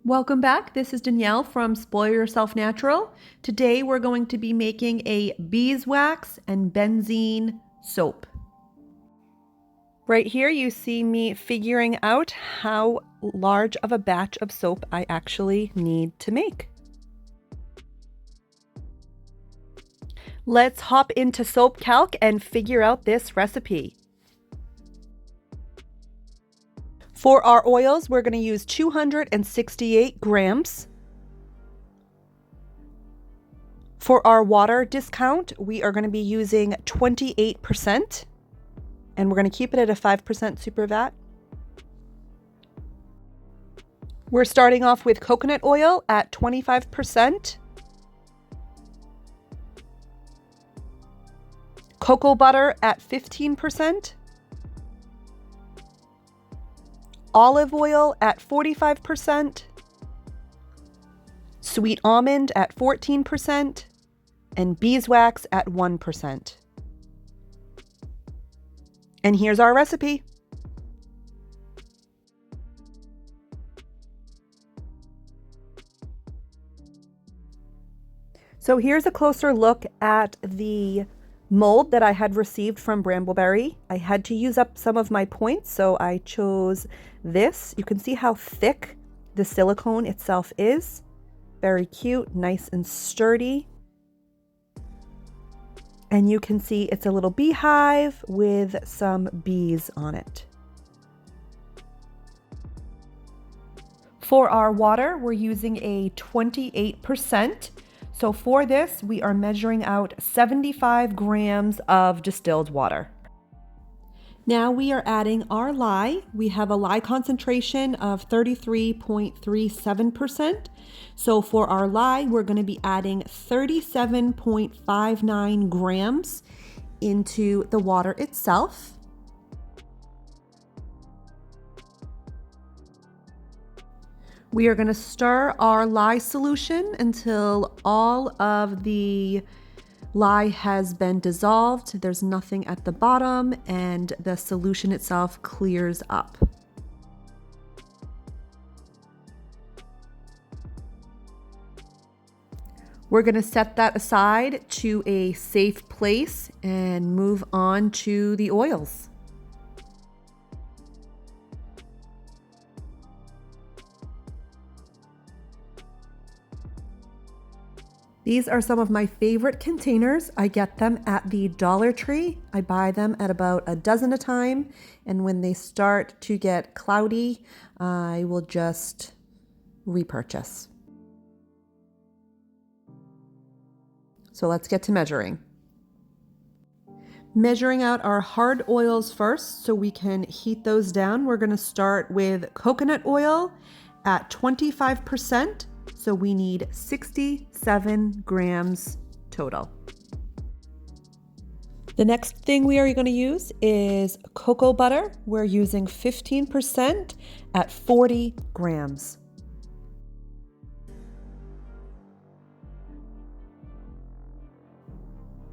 Welcome back. This is Danielle from Spoil Yourself Natural. Today we're going to be making a beeswax and benzene soap. Right here you see me figuring out how large of a batch of soap I actually need to make. Let's hop into Soap Calc and figure out this recipe. For our oils, we're going to use 268 grams. For our water discount, we are going to be using 28%, and we're going to keep it at a 5% super vat. We're starting off with coconut oil at 25%, cocoa butter at 15%, olive oil at 45%, sweet almond at 14%, and beeswax at 1%. And here's our recipe. So here's a closer look at the mold that I had received from Brambleberry. I had to use up some of my points, so I chose this. You can see how thick the silicone itself is. Very cute, nice and sturdy. And you can see it's a little beehive with some bees on it. For our water, we're using a 28%. So for this, we are measuring out 75 grams of distilled water. Now we are adding our lye. We have a lye concentration of 33.37%. So for our lye, we're going to be adding 37.59 grams into the water itself. We are going to stir our lye solution until all of the lye has been dissolved. There's nothing at the bottom and the solution itself clears up. We're going to set that aside to a safe place and move on to the oils. These are some of my favorite containers. I get them at the Dollar Tree. I buy them at about a dozen a time, and when they start to get cloudy, I will just repurchase. So let's get to measuring. Measuring out our hard oils first so we can heat those down. We're going to start with coconut oil at 25%. So we need 67 grams total. The next thing we are going to use is cocoa butter. We're using 15% at 40 grams.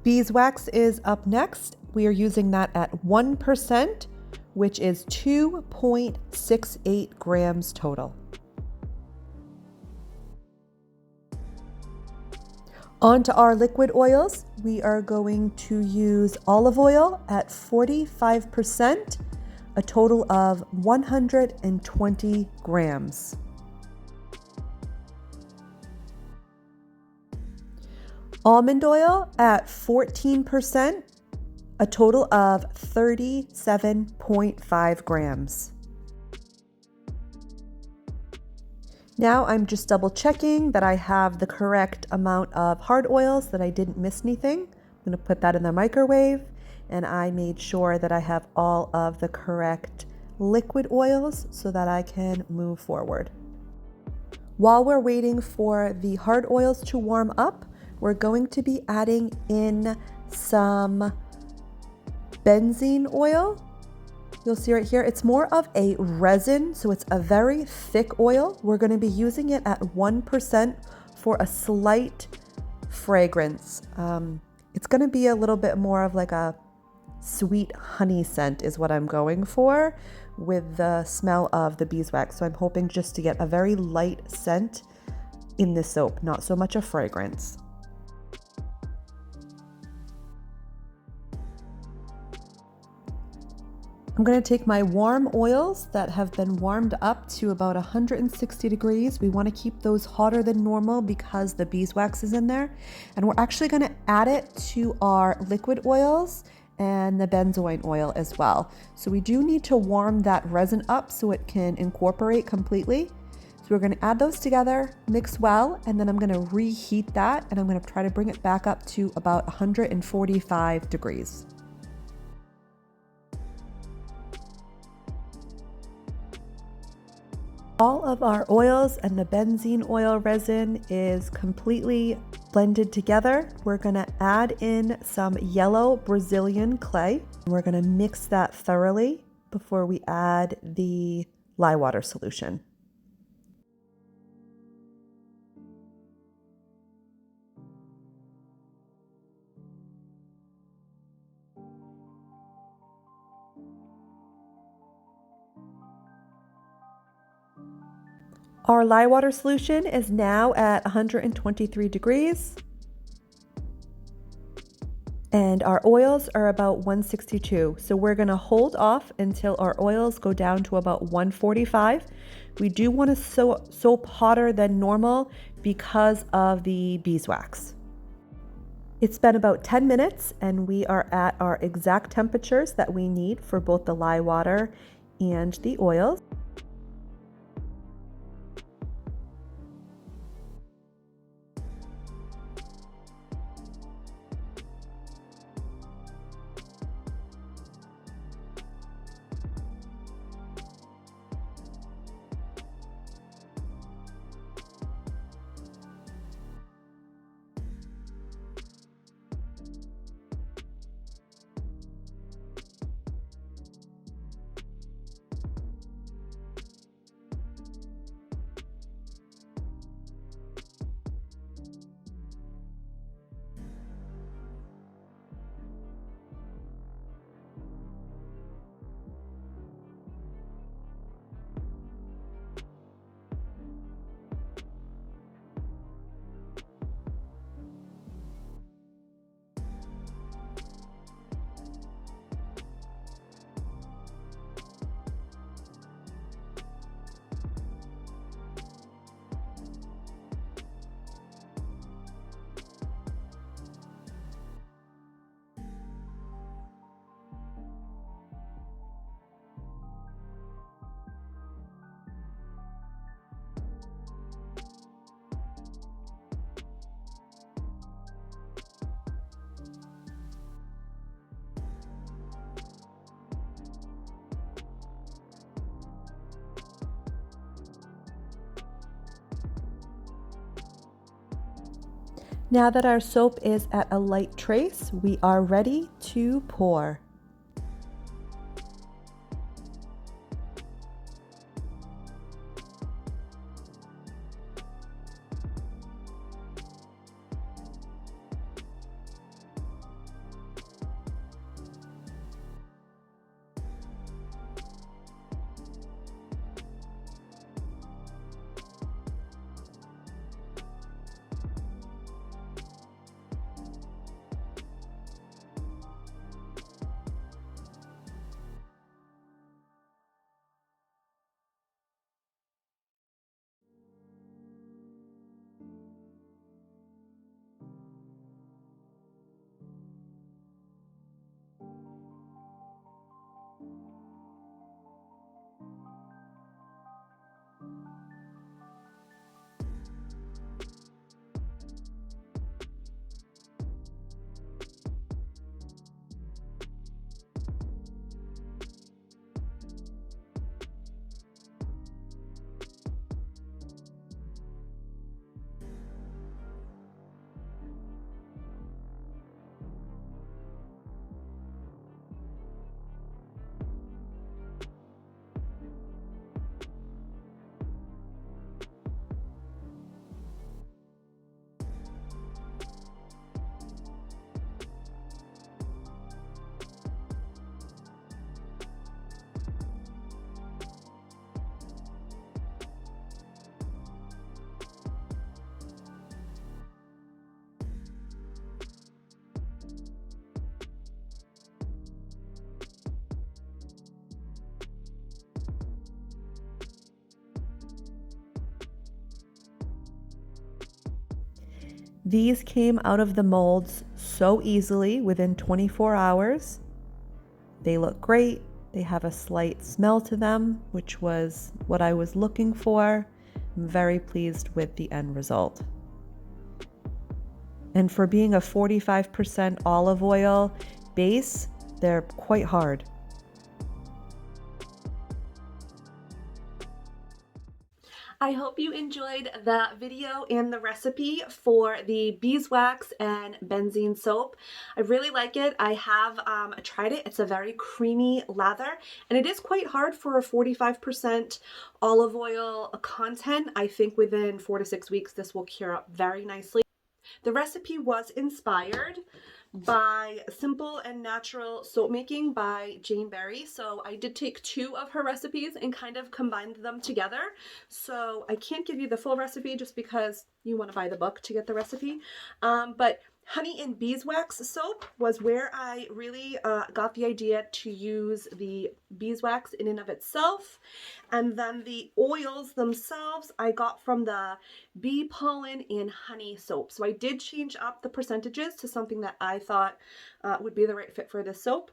Beeswax is up next. We are using that at 1%, which is 2.68 grams total. On to our liquid oils. We are going to use olive oil at 45%, a total of 120 grams. Almond oil at 14%, a total of 37.5 grams. Now I'm just double checking that I have the correct amount of hard oils, that I didn't miss anything. I'm going to put that in the microwave, and I made sure that I have all of the correct liquid oils so that I can move forward. While we're waiting for the hard oils to warm up, we're going to be adding in some benzene oil. You'll see right here, it's more of a resin, so it's a very thick oil. We're going to be using it at 1% for a slight fragrance. It's going to be a little bit more of like a sweet honey scent is what I'm going for, with the smell of the beeswax. So I'm hoping just to get a very light scent in this soap, not so much a fragrance. I'm going to take my warm oils that have been warmed up to about 160 degrees. We want to keep those hotter than normal because the beeswax is in there. And we're actually going to add it to our liquid oils and the benzoin oil as well. So we do need to warm that resin up so it can incorporate completely. So we're going to add those together, mix well, and then I'm going to reheat that, and I'm going to try to bring it back up to about 145 degrees. All of our oils and the benzene oil resin is completely blended together. We're going to add in some yellow Brazilian clay. We're going to mix that thoroughly before we add the lye water solution. Our lye water solution is now at 123 degrees. And our oils are about 162. So we're going to hold off until our oils go down to about 145. We do want to soap hotter than normal because of the beeswax. It's been about 10 minutes and we are at our exact temperatures that we need for both the lye water and the oils. Now that our soap is at a light trace, we are ready to pour. These came out of the molds so easily within 24 hours. They look great. They have a slight smell to them, which was what I was looking for. I'm very pleased with the end result. And for being a 45% olive oil base, they're quite hard. I hope you enjoyed the video and the recipe for the Beeswax and Benzene soap. I really like it. I have tried it. It's a very creamy lather, and it is quite hard for a 45% olive oil content. I think within 4 to 6 weeks, this will cure up very nicely. The recipe was inspired by Simple and Natural Soapmaking by Jane Berry. So I did take 2 of her recipes and kind of combined them together. So I can't give you the full recipe just because you want to buy the book to get the recipe. But honey and beeswax soap was where I really got the idea to use the beeswax in and of itself. And then the oils themselves I got from the bee pollen and honey soap. So I did change up the percentages to something that I thought would be the right fit for this soap.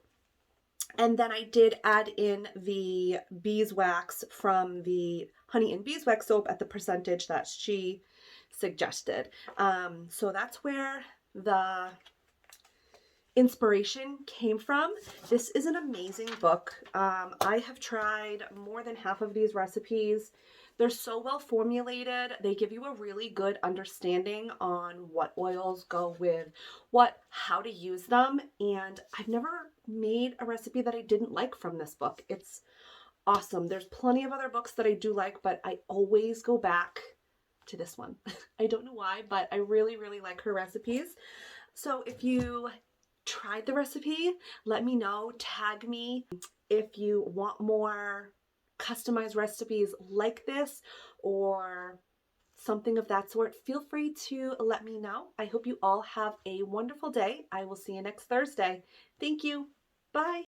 And then I did add in the beeswax from the honey and beeswax soap at the percentage that she suggested. So that's where the inspiration came from. This is an amazing book. I have tried more than half of these recipes. They're so well formulated. They give you a really good understanding on what oils go with what, how to use them. And I've never made a recipe that I didn't like from this book. It's awesome. There's plenty of other books that I do like, but I always go back to this one. I don't know why, but I really, really like her recipes. So if you tried the recipe, let me know, tag me. If you want more customized recipes like this or something of that sort, feel free to let me know. I hope you all have a wonderful day. I will see you next Thursday. Thank you. Bye.